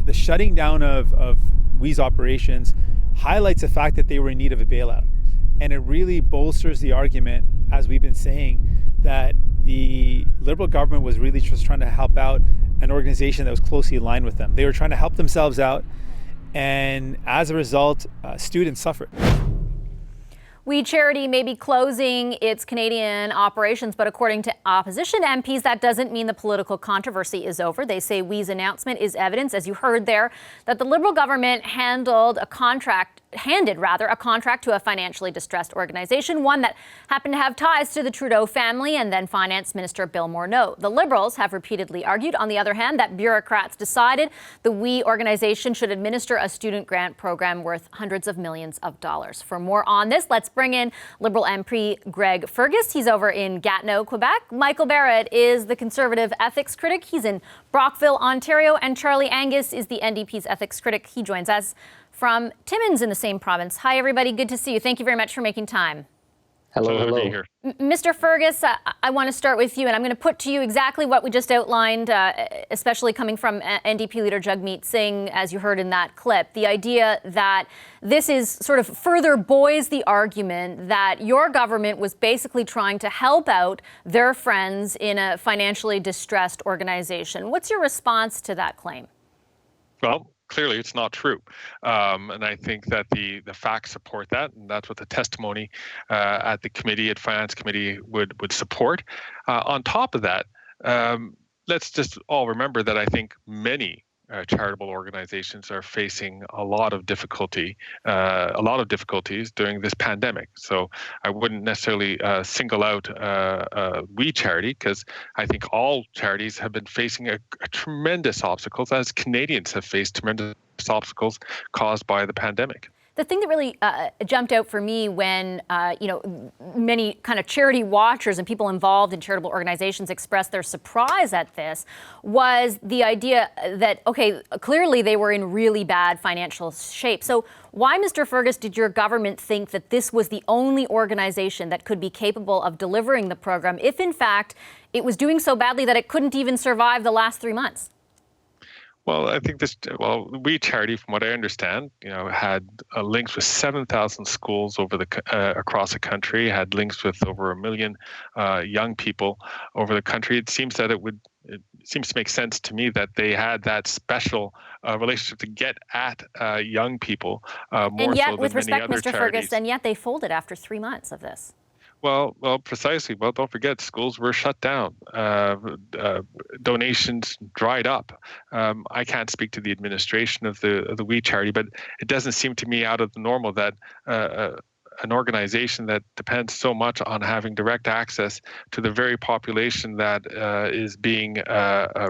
the shutting down of WE's operations highlights the fact that they were in need of a bailout. And it really bolsters the argument, as we've been saying, that the Liberal government was really just trying to help out an organization that was closely aligned with them. They were trying to help themselves out, and as a result, students suffered. We Charity may be closing its Canadian operations, but according to opposition MPs, that doesn't mean the political controversy is over. They say WE's announcement is evidence, as you heard there, that the Liberal government handed a contract to a financially distressed organization, one that happened to have ties to the Trudeau family and then Finance Minister Bill Morneau. The Liberals have repeatedly argued, on the other hand, that bureaucrats decided the WE organization should administer a student grant program worth hundreds of millions of dollars. For more on this, let's bring in Liberal MP Greg Fergus. He's over in Gatineau, Quebec. Michael Barrett is the Conservative ethics critic. He's in Brockville, Ontario. And Charlie Angus is the NDP's ethics critic. He joins us from Timmins in the same province. Hi, everybody. Good to see you. Thank you very much for making time. Hello. Mr. Fergus, I want to start with you, and I'm going to put to you exactly what we just outlined, especially coming from NDP leader Jagmeet Singh, as you heard in that clip. The idea that this is sort of further buoys the argument that your government was basically trying to help out their friends in a financially distressed organization. What's your response to that claim? Well, clearly it's not true. And I think that the facts support that, and that's what the testimony at the committee, at Finance Committee, would support. On top of that, let's just all remember that I think many charitable organizations are facing a lot of difficulties during this pandemic. So I wouldn't necessarily single out We Charity, because I think all charities have been facing a tremendous obstacles, as Canadians have faced tremendous obstacles caused by the pandemic. The thing that really jumped out for me when, many kind of charity watchers and people involved in charitable organizations expressed their surprise at this was the idea that, okay, clearly they were in really bad financial shape. So why, Mr. Fergus, did your government think that this was the only organization that could be capable of delivering the program if, in fact, it was doing so badly that it couldn't even survive the last 3 months? Well, I think We Charity, from what I understand, had links with 7,000 schools across the country, had links with over 1 million young people over the country. It seems to make sense to me that they had that special relationship to get at young people more so than many other charities. And yet, with respect, Mr. Fergus, and yet they folded after 3 months of this. Well, precisely. Well, don't forget, schools were shut down. Donations dried up. I can't speak to the administration of the We Charity, but it doesn't seem to me out of the normal that an organization that depends so much on having direct access to the very population that is being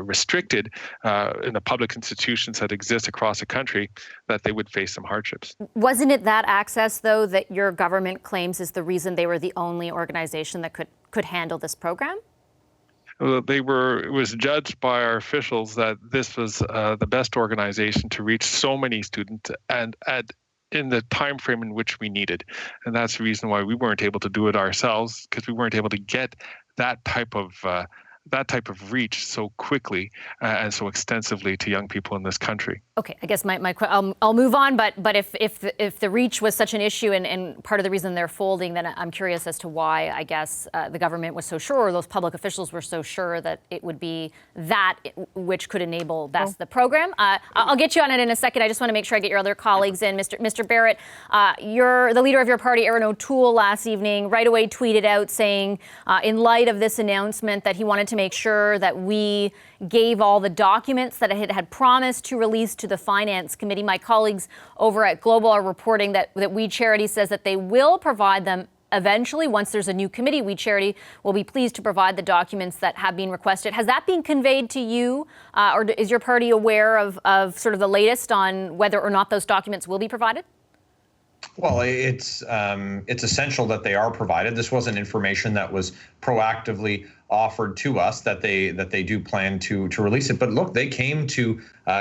restricted in the public institutions that exist across the country, that they would face some hardships. Wasn't it that access, though, that your government claims is the reason they were the only organization that could handle this program? It was judged by our officials that this was the best organization to reach so many students and in the time frame in which we needed. And that's the reason why we weren't able to do it ourselves, because we weren't able to get that type of reach so quickly and so extensively to young people in this country. Okay, I guess I'll move on, but if the reach was such an issue and part of the reason they're folding, then I'm curious as to why, I guess, the government was so sure, or those public officials were so sure that it would be that which could enable the program. I'll get you on it in a second. I just want to make sure I get your other colleagues in. Mr. Barrett, the leader of your party, Aaron O'Toole, last evening right away tweeted out saying, in light of this announcement, that he wanted to make sure that we gave all the documents that it had promised to release to the Finance Committee. My colleagues over at Global are reporting that We Charity says that they will provide them eventually. Once there's a new committee, We Charity will be pleased to provide the documents that have been requested. Has that been conveyed to you, or is your party aware of sort of the latest on whether or not those documents will be provided? Well, it's essential that they are provided. This wasn't information that was proactively offered to us that they do plan to release it. But look, they came to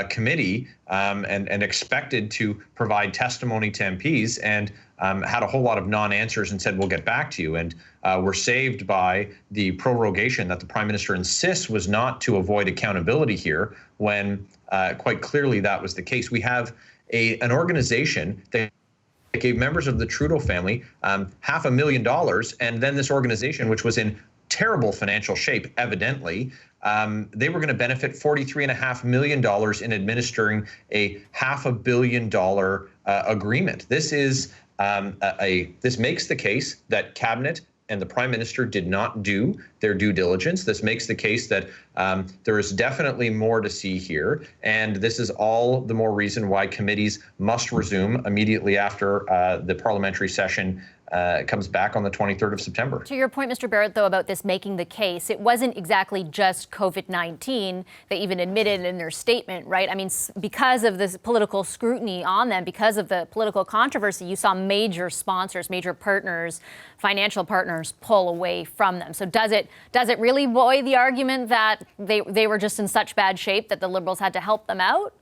committee and expected to provide testimony to MPs and had a whole lot of non-answers and said, we'll get back to you. And were saved by the prorogation that the Prime Minister insists was not to avoid accountability here, when quite clearly that was the case. We have an organization that gave members of the Trudeau family $500,000, and then this organization, which was in terrible financial shape, evidently, they were going to benefit $43.5 million in administering a $500 million agreement. This is this makes the case that Cabinet and the Prime Minister did not do their due diligence. This makes the case that there is definitely more to see here, and this is all the more reason why committees must resume immediately after the parliamentary session comes back on the 23rd of September. To your point, Mr. Barrett, though, about this making the case, it wasn't exactly just COVID-19. They even admitted in their statement, right? I mean, because of this political scrutiny on them, because of the political controversy, you saw major sponsors, major partners, financial partners pull away from them. So does it really buoy the argument that they were just in such bad shape that the Liberals had to help them out?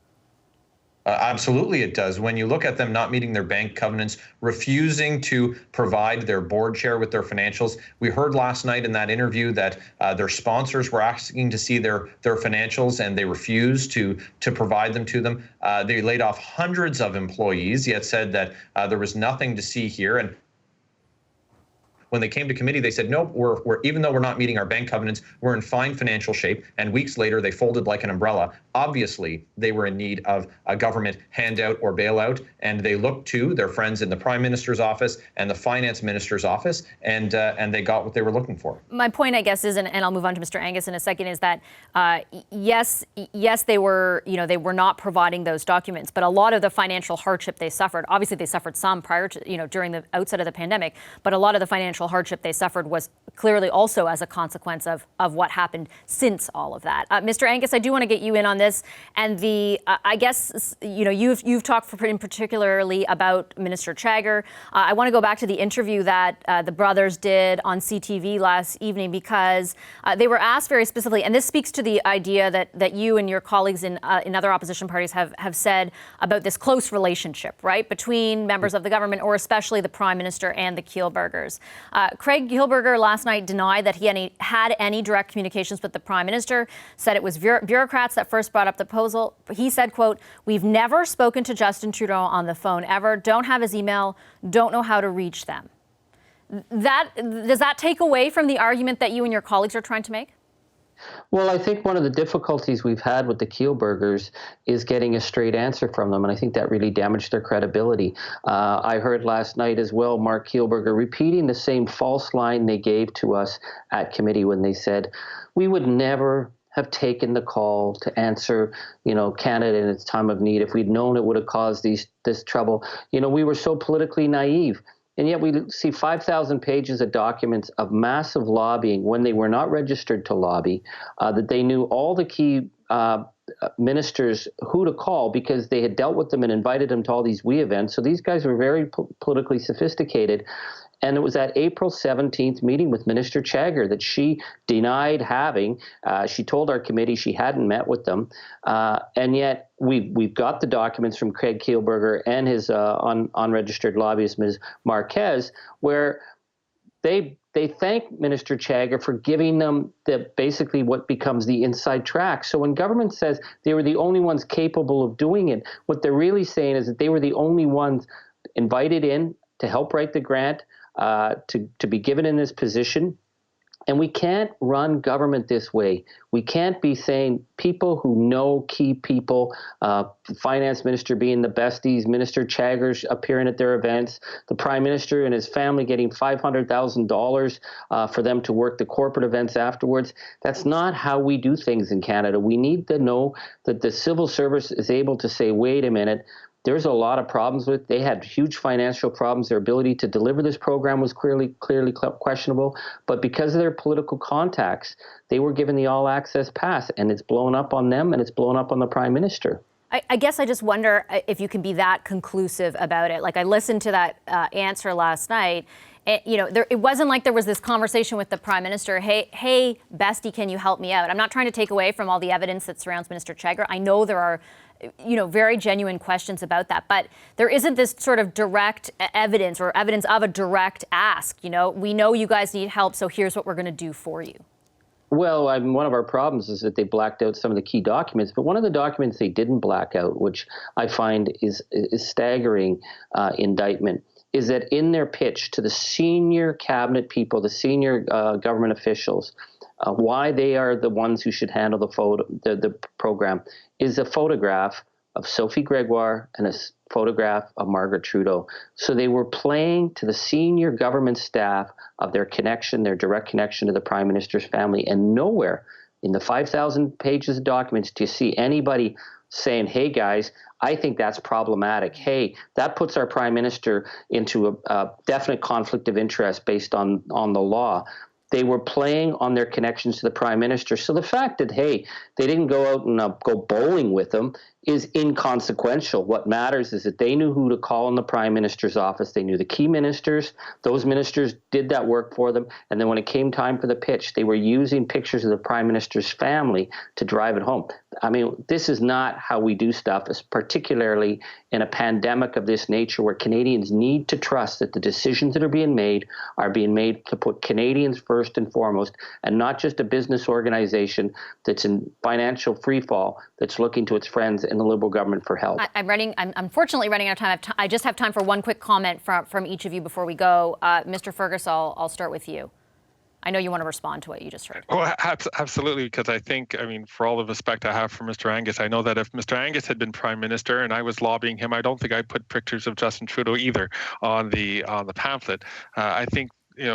Absolutely, it does. When you look at them not meeting their bank covenants, refusing to provide their board chair with their financials. We heard last night in that interview that their sponsors were asking to see their financials, and they refused to provide them to them. They laid off hundreds of employees, yet said that there was nothing to see here. And when they came to committee, they said, nope, we're even though we're not meeting our bank covenants, we're in fine financial shape. And weeks later, they folded like an umbrella. Obviously, they were in need of a government handout or bailout, and they looked to their friends in the Prime Minister's office and the Finance Minister's office, and they got what they were looking for. My point, I guess, is, and I'll move on to Mr. Angus in a second, is that yes, they were not providing those documents, but a lot of the financial hardship they suffered, obviously they suffered some prior to, during the outset of the pandemic, but a lot of the financial hardship they suffered was clearly also as a consequence of what happened since all of that. Mr. Angus, I do want to get you in on this, and I guess you've talked in particularly about Minister Chagger. I want to go back to the interview that the brothers did on CTV last evening, because they were asked very specifically, and this speaks to the idea that you and your colleagues in other opposition parties have said about this close relationship, right, between members of the government, or especially the Prime Minister and the Kielburgers. Craig Kielburger last night denied that he had any direct communications with the Prime Minister, said it was bureaucrats that first brought up the proposal. He said, quote, "We've never spoken to Justin Trudeau on the phone ever, don't have his email, don't know how to reach them." Does that take away from the argument that you and your colleagues are trying to make? Well, I think one of the difficulties we've had with the Kielburgers is getting a straight answer from them, and I think that really damaged their credibility. I heard last night as well Mark Kielburger repeating the same false line they gave to us at committee when they said, we would never have taken the call to answer, Canada in its time of need if we'd known it would have caused this trouble. We were so politically naive. And yet we see 5,000 pages of documents of massive lobbying when they were not registered to lobby, that they knew all the key ministers who to call because they had dealt with them and invited them to all these WE events. So these guys were very politically sophisticated. And it was that April 17th meeting with Minister Chagger that she denied having. She told our committee she hadn't met with them. And yet we've got the documents from Craig Kielburger and his unregistered lobbyist, Ms. Marquez, where they thank Minister Chagger for giving them basically what becomes the inside track. So when government says they were the only ones capable of doing it, what they're really saying is that they were the only ones invited in to help write the grant, to be given in this position. And we can't run government this way. We can't be saying people who know key people, Finance Minister being the besties, Minister Chagger appearing at their events, the Prime Minister and his family getting $500,000 for them to work the corporate events afterwards. That's not how we do things in Canada. We need to know that the civil service is able to say, wait a minute, there's a lot of problems with. They had huge financial problems. Their ability to deliver this program was clearly questionable. But because of their political contacts, they were given the all-access pass, and it's blown up on them, and it's blown up on the Prime Minister. I guess I just wonder if you can be that conclusive about it. Like, I listened to that answer last night. It wasn't like there was this conversation with the Prime Minister, hey, bestie, can you help me out? I'm not trying to take away from all the evidence that surrounds Minister Chagger. I know there are, very genuine questions about that, but there isn't this sort of direct evidence or evidence of a direct ask. We know you guys need help, so here's what we're going to do for you. Well, one of our problems is that they blacked out some of the key documents, but one of the documents they didn't black out, which I find is staggering indictment, is that in their pitch to the senior cabinet people, the senior government officials, why they are the ones who should handle the program, is a photograph of Sophie Gregoire and a photograph of Margaret Trudeau. So they were playing to the senior government staff of their direct connection to the Prime Minister's family. And nowhere in the 5,000 pages of documents do you see anybody saying, hey, guys, I think that's problematic. Hey, that puts our Prime Minister into a definite conflict of interest based on the law. They were playing on their connections to the Prime Minister. So the fact that, hey, they didn't go out and go bowling with them is inconsequential. What matters is that they knew who to call in the Prime Minister's office. They knew the key ministers. Those ministers did that work for them. And then when it came time for the pitch, they were using pictures of the Prime Minister's family to drive it home. I mean, this is not how we do stuff, particularly in a pandemic of this nature where Canadians need to trust that the decisions that are being made to put Canadians first and foremost, and not just a business organization that's in financial freefall that's looking to its friends in the Liberal government for help. I'm unfortunately running out of time. I just have time for one quick comment from each of you before we go. Mr. Fergus, I'll start with you. I know you want to respond to what you just heard. Well, absolutely, because I think, for all the respect I have for Mr. Angus, I know that if Mr. Angus had been Prime Minister and I was lobbying him, I don't think I'd put pictures of Justin Trudeau either on the pamphlet. I think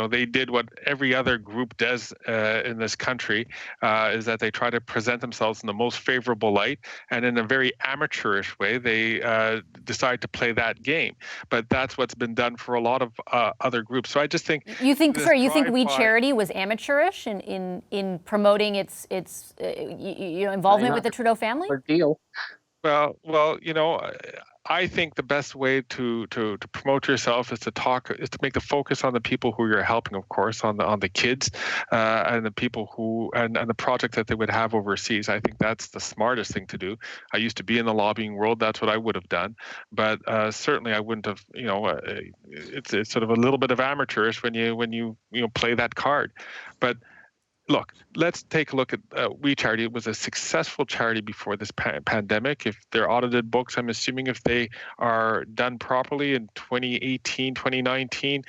they did what every other group does in this country, is that they try to present themselves in the most favorable light, and in a very amateurish way, they decide to play that game. But that's what's been done for a lot of other groups. So I just think you think We Charity was amateurish in promoting its involvement with the Trudeau family? Deal. Well, I think the best way to promote yourself is to make the focus on the people who you're helping, of course, on the kids and the people who and the project that they would have overseas. I think that's the smartest thing to do. I used to be in the lobbying world. That's what I would have done. But certainly I wouldn't have, it's sort of a little bit of amateurish when you play that card. But look, let's take a look at We Charity. It was a successful charity before this pandemic. If they're audited books, I'm assuming if they are done properly in 2018, 2019,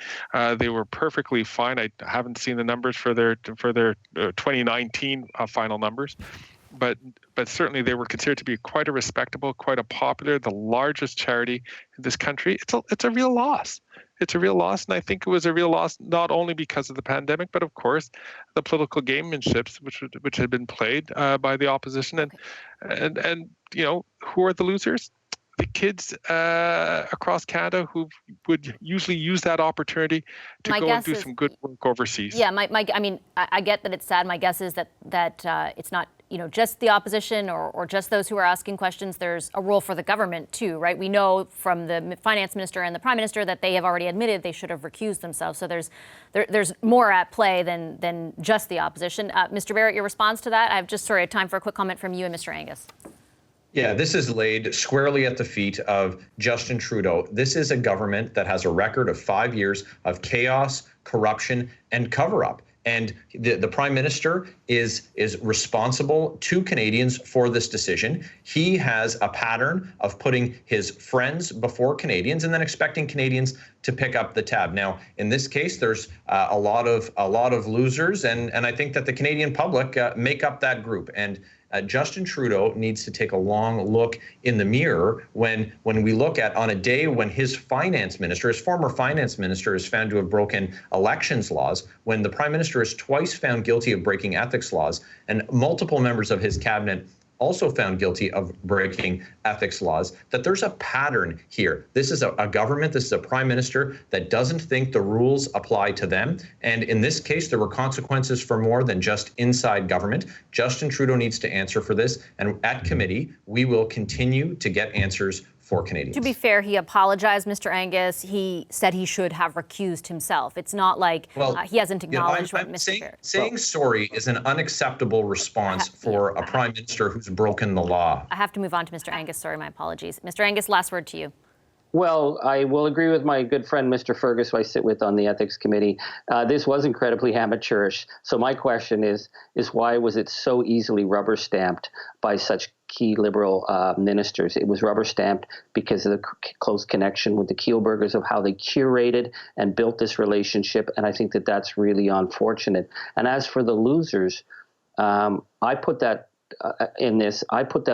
they were perfectly fine. I haven't seen the numbers for their 2019 final numbers. But certainly they were considered to be quite a respectable, quite a popular, the largest charity in this country. It's a real loss. It's a real loss, and I think it was a real loss not only because of the pandemic, but of course the political gamesmanship which had been played by the opposition, and who are the losers? The kids across Canada who would usually use that opportunity to go and do some good work overseas. Yeah, I get that it's sad. My guess is that it's not just the opposition or just those who are asking questions. There's a role for the government too, right? We know from the finance minister and the prime minister that they have already admitted they should have recused themselves. So there's more at play than just the opposition. Mr. Barrett, your response to that? I have just time for a quick comment from you and Mr. Angus. Yeah, this is laid squarely at the feet of Justin Trudeau. This is a government that has a record of 5 years of chaos, corruption, and cover-up. And the Prime Minister is responsible to Canadians for this decision. He has a pattern of putting his friends before Canadians and then expecting Canadians to pick up the tab. Now, in this case, there's a lot of losers, and I think that the Canadian public make up that group. And Justin Trudeau needs to take a long look in the mirror when we look at on a day when his former finance minister is found to have broken elections laws, when the Prime Minister is twice found guilty of breaking ethics laws, and multiple members of his cabinet also found guilty of breaking ethics laws, that there's a pattern here. This is a government, this is a prime minister that doesn't think the rules apply to them. And in this case, there were consequences for more than just inside government. Justin Trudeau needs to answer for this. And at committee, we will continue to get answers for Canadians. To be fair, he apologized, Mr. Angus. He said he should have recused himself. It's not like he hasn't acknowledged what Mr. Saying sorry is an unacceptable response for a prime minister who's broken the law. I have to move on to Mr. Angus. Sorry, my apologies. Mr. Angus, last word to you. Well, I will agree with my good friend, Mr. Fergus, who I sit with on the Ethics Committee. This was incredibly amateurish. So my question is why was it so easily rubber stamped by such key Liberal ministers? It was rubber stamped because of the close connection with the Kielburgers, of how they curated and built this relationship. And I think that that's really unfortunate. And as for the losers, I put that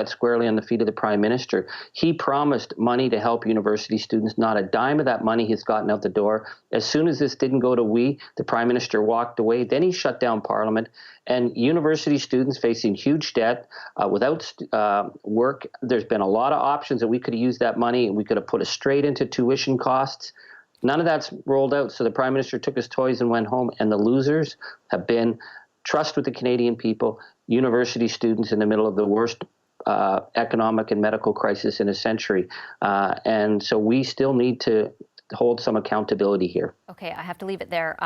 squarely on the feet of the Prime Minister. He promised money to help university students. Not a dime of that money has gotten out the door. As soon as this didn't go to the Prime Minister walked away. Then he shut down Parliament. And university students facing huge debt, without work, there's been a lot of options that we could have used that money, and we could have put it straight into tuition costs. None of that's rolled out. So the Prime Minister took his toys and went home. And the losers have been trust with the Canadian people, university students in the middle of the worst economic and medical crisis in a century. And so we still need to hold some accountability here. Okay, I have to leave it there.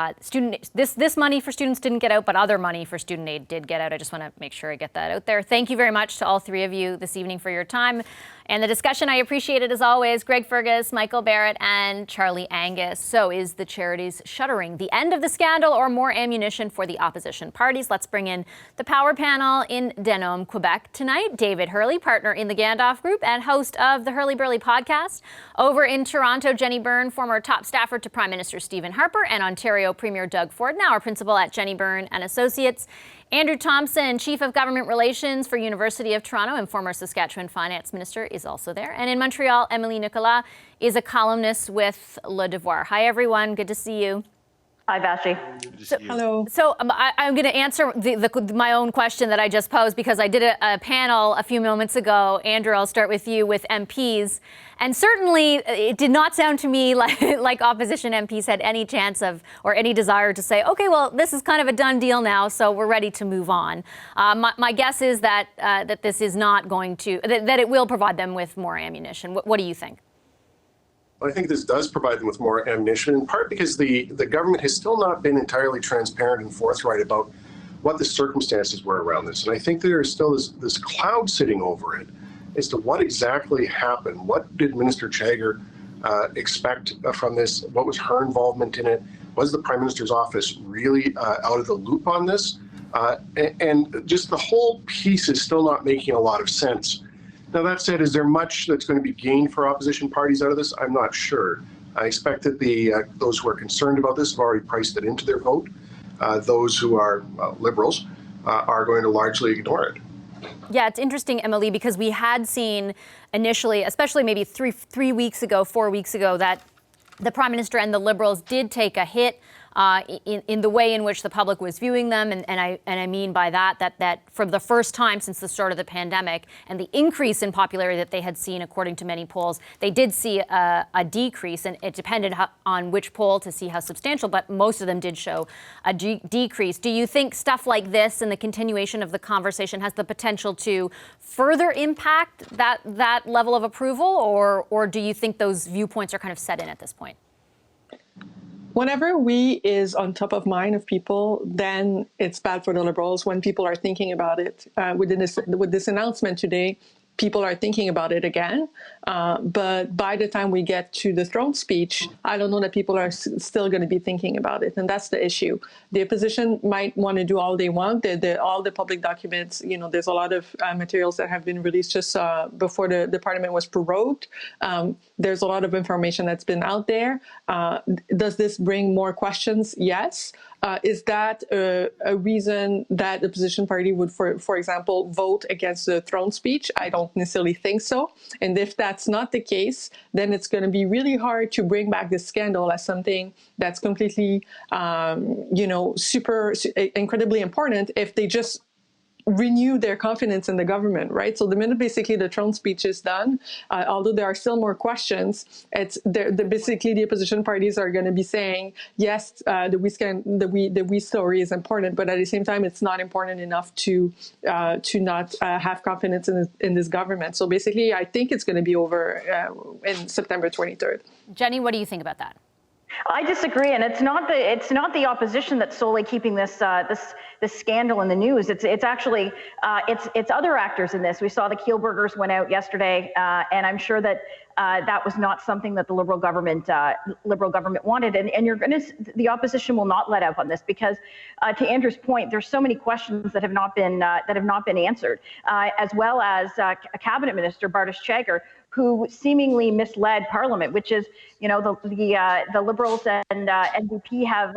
This money for students didn't get out, but other money for student aid did get out. I just want to make sure I get that out there. Thank you very much to all three of you this evening for your time and the discussion. I appreciate it as always. Greg Fergus, Michael Barrett, and Charlie Angus. So is the Charities shuttering the end of the scandal or more ammunition for the opposition parties? Let's bring in the power panel in Denham, Quebec tonight. David Hurley, partner in the Gandalf Group and host of the Hurley Burley podcast. Over in Toronto, Jenny Byrne, former top staffer to Prime Minister Stephen Harper, and Ontario Premier Doug Ford, now our principal at Jenny Byrne and Associates. Andrew Thompson, Chief of Government Relations for University of Toronto and former Saskatchewan Finance Minister, is also there. And in Montreal, Emily Nicolas is a columnist with Le Devoir. Hi, everyone. Good to see you. Hi, Vashi. Hello. So I'm going to answer my own question that I just posed because I did a panel a few moments ago. Andrew, I'll start with you with MPs. And certainly it did not sound to me like opposition MPs had any chance of or any desire to say, OK, well, this is kind of a done deal now, so we're ready to move on. My guess is that this is not going to, that it will provide them with more ammunition. What do you think? I think this does provide them with more ammunition, in part because the government has still not been entirely transparent and forthright about what the circumstances were around this. And I think there is still this cloud sitting over it as to what exactly happened. What did Minister Chagger expect from this? What was her involvement in it? Was the Prime Minister's office really out of the loop on this? And just the whole piece is still not making a lot of sense. Now, that said, is there much that's going to be gained for opposition parties out of this? I'm not sure. I expect that those who are concerned about this have already priced it into their vote. Those who are Liberals are going to largely ignore it. Yeah, it's interesting, Emily, because we had seen initially, especially maybe 4 weeks ago, that the Prime Minister and the Liberals did take a hit in the way in which the public was viewing them. And I mean by that for the first time since the start of the pandemic and the increase in popularity that they had seen, according to many polls, they did see a decrease. And it depended on which poll to see how substantial, but most of them did show a decrease. Do you think stuff like this and the continuation of the conversation has the potential to further impact that level of approval? Or do you think those viewpoints are kind of set in at this point? Whenever we is on top of mind of people, then it's bad for the Liberals when people are thinking about it. With this announcement today, people are thinking about it again. But by the time we get to the throne speech, I don't know that people are still going to be thinking about it. And that's the issue. The opposition might want to do all they want. All the public documents, there's a lot of materials that have been released just before the Parliament was prorogued. There's a lot of information that's been out there. Does this bring more questions? Yes. Is that a reason that the opposition party would, for example, vote against the throne speech? I don't necessarily think so. And if that's not the case, then it's going to be really hard to bring back this scandal as something that's completely, super incredibly important if they just renew their confidence in the government, right? So the minute basically the throne speech is done, although there are still more questions, basically the opposition parties are going to be saying, yes, the we story is important, but at the same time, it's not important enough to not have confidence in this government. So basically, I think it's going to be over in September 23rd. Jenny, what do you think about that? I disagree, and it's not the opposition that's solely keeping this scandal in the news. It's actually it's other actors in this. We saw the Kielburgers went out yesterday, and I'm sure that that was not something that the Liberal government wanted. And the opposition will not let up on this because, to Andrew's point, there's so many questions that have not been answered, as well as Cabinet Minister Bartosz Czagor, who seemingly misled Parliament, which is, the Liberals and NDP have,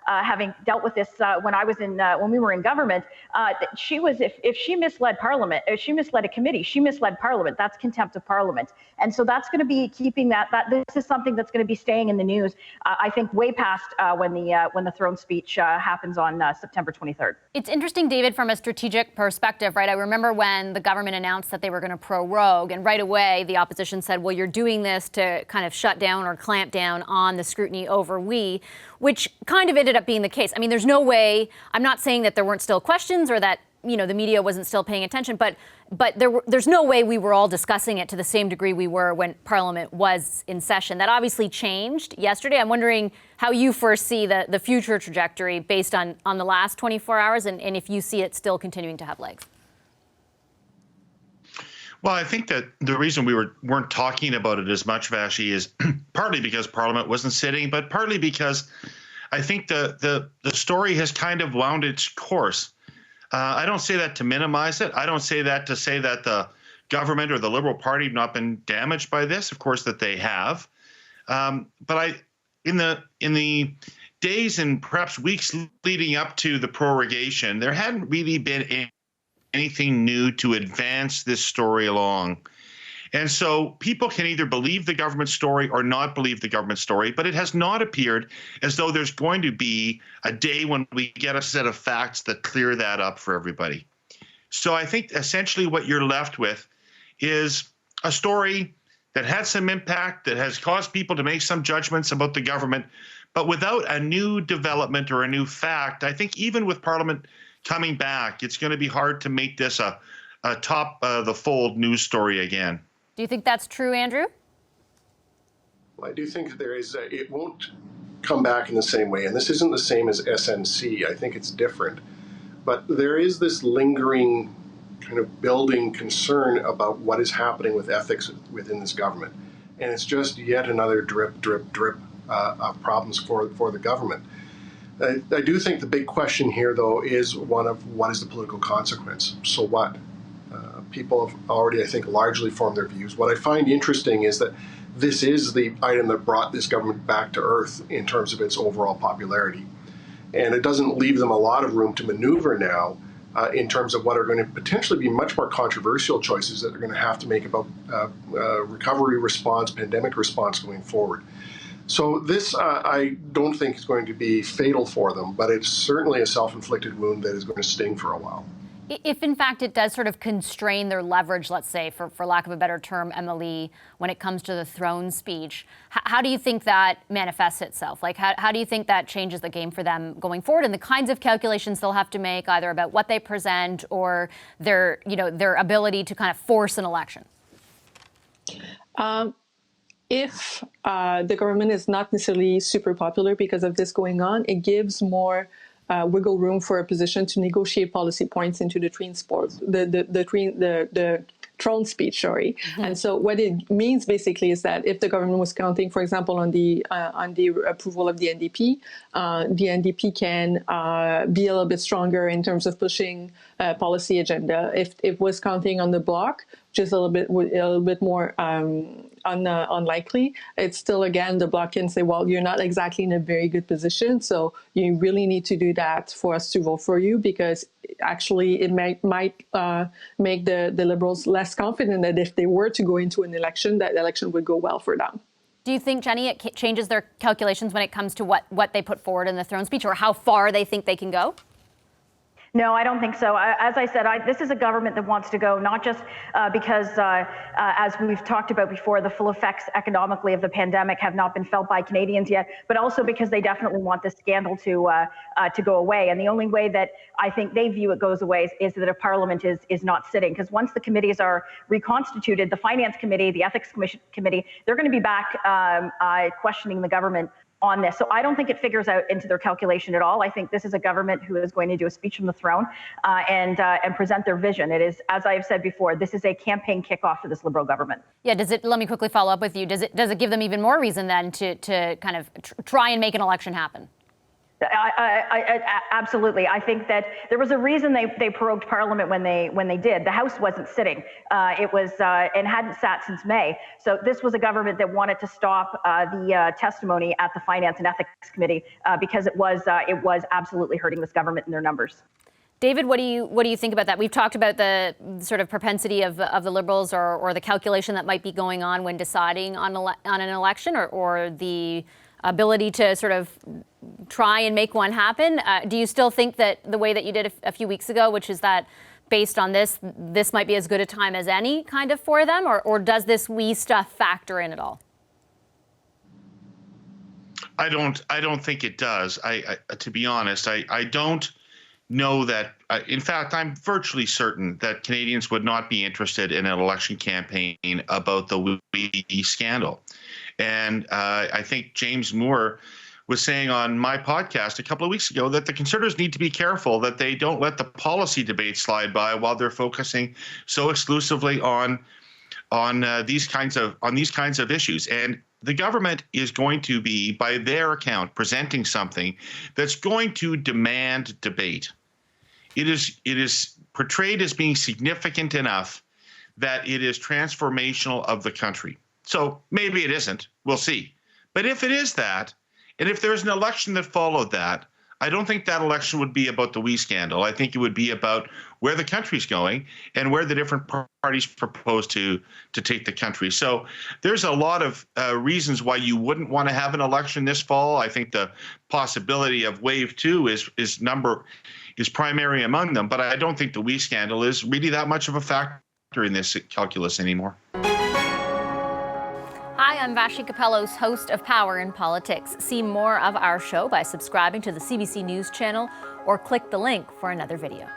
having dealt with this when we were in government, if she misled Parliament, if she misled a committee, she misled Parliament. That's contempt of Parliament, and so that's going to be keeping that. This is something that's going to be staying in the news. I think way past when the throne speech happens on September 23rd. It's interesting, David, from a strategic perspective, right? I remember when the government announced that they were going to prorogue, and right away the opposition said, well, you're doing this to kind of shut down or clamp down on the scrutiny over we, which kind of ended up being the case. I mean, there's no way, I'm not saying that there weren't still questions or that, the media wasn't still paying attention, but there's no way we were all discussing it to the same degree we were when Parliament was in session. That obviously changed yesterday. I'm wondering how you foresee the future trajectory based on the last 24 hours and if you see it still continuing to have legs. Well, I think that the reason we weren't talking about it as much, Vashi, is partly because Parliament wasn't sitting, but partly because I think the story has kind of wound its course. I don't say that to minimize it. I don't say that to say that the government or the Liberal Party have not been damaged by this. Of course, that they have. But in the days and perhaps weeks leading up to the prorogation, there hadn't really been anything new to advance this story along. And so people can either believe the government story or not believe the government story, but it has not appeared as though there's going to be a day when we get a set of facts that clear that up for everybody. So I think essentially what you're left with is a story that had some impact, that has caused people to make some judgments about the government, but without a new development or a new fact. I think even with Parliament coming back, it's going to be hard to make this a top the fold news story again. Do you think that's true, Andrew? Well, I do think there is. It won't come back in the same way, and this isn't the same as SNC. I think it's different, but there is this lingering kind of building concern about what is happening with ethics within this government, and it's just yet another drip of problems for the government. I do think the big question here, though, is one of what is the political consequence? So what? People have already, I think, largely formed their views. What I find interesting is that this is the item that brought this government back to earth in terms of its overall popularity. And it doesn't leave them a lot of room to maneuver now in terms of what are going to potentially be much more controversial choices that they're going to have to make about recovery response, pandemic response going forward. So this, I don't think is going to be fatal for them, but it's certainly a self-inflicted wound that is going to sting for a while. If, in fact, it does sort of constrain their leverage, let's say, for lack of a better term, Emily, when it comes to the throne speech, how do you think that manifests itself? Like, how do you think that changes the game for them going forward and the kinds of calculations they'll have to make, either about what they present or their ability to kind of force an election? If the government is not necessarily super popular because of this going on, it gives more wiggle room for opposition to negotiate policy points into the throne speech, sorry. Mm-hmm. And so what it means basically is that if the government was counting, for example, on the approval of the NDP can be a little bit stronger in terms of pushing policy agenda. If it was counting on the bloc, just a little bit more unlikely, it's still, again, the bloc can say, well, you're not exactly in a very good position, so you really need to do that for us to vote for you, because actually it might make the Liberals less confident that if they were to go into an election, that election would go well for them. Do you think, Jenny, it changes their calculations when it comes to what they put forward in the throne speech, or how far they think they can go? No, I don't think so. As I said, this is a government that wants to go, not just because, as we've talked about before, the full effects economically of the pandemic have not been felt by Canadians yet, but also because they definitely want this scandal to go away. And the only way that I think they view it goes away is that a Parliament is not sitting. Because once the committees are reconstituted, the Finance Committee, the Ethics Committee, they're going to be back questioning the government on this. So I don't think it figures out into their calculation at all. I think this is a government who is going to do a speech from the throne and present their vision. It is, as I've said before, this is a campaign kickoff for this Liberal government. Yeah, let me quickly follow up with you. Does it give them even more reason then to kind of try and make an election happen? Absolutely. I think that there was a reason they prorogued Parliament when they did. The House wasn't sitting. It was and hadn't sat since May. So this was a government that wanted to stop the testimony at the Finance and Ethics Committee because it was absolutely hurting this government and their numbers. David, what do you think about that? We've talked about the sort of propensity of the Liberals or the calculation that might be going on when deciding on an election or the ability to sort of try and make one happen. Do you still think that the way that you did a few weeks ago, which is that based on this might be as good a time as any kind of for them, or does this wee stuff factor in at all? I don't think it does. To be honest, I don't know that. In fact, I'm virtually certain that Canadians would not be interested in an election campaign about the wee scandal. And I think James Moore was saying on my podcast a couple of weeks ago that the Conservatives need to be careful that they don't let the policy debate slide by while they're focusing so exclusively on these kinds of issues. And the government is going to be, by their account, presenting something that's going to demand debate. It is portrayed as being significant enough that it is transformational of the country. So maybe it isn't. We'll see. But if it is that, and if there's an election that followed that, I don't think that election would be about the wee scandal. I think it would be about where the country's going and where the different parties propose to take the country. So there's a lot of reasons why you wouldn't want to have an election this fall. I think the possibility of wave 2 is primary among them. But I don't think the wee scandal is really that much of a factor in this calculus anymore. Hi, I'm Vashi Capellos, host of Power in Politics. See more of our show by subscribing to the CBC News channel or click the link for another video.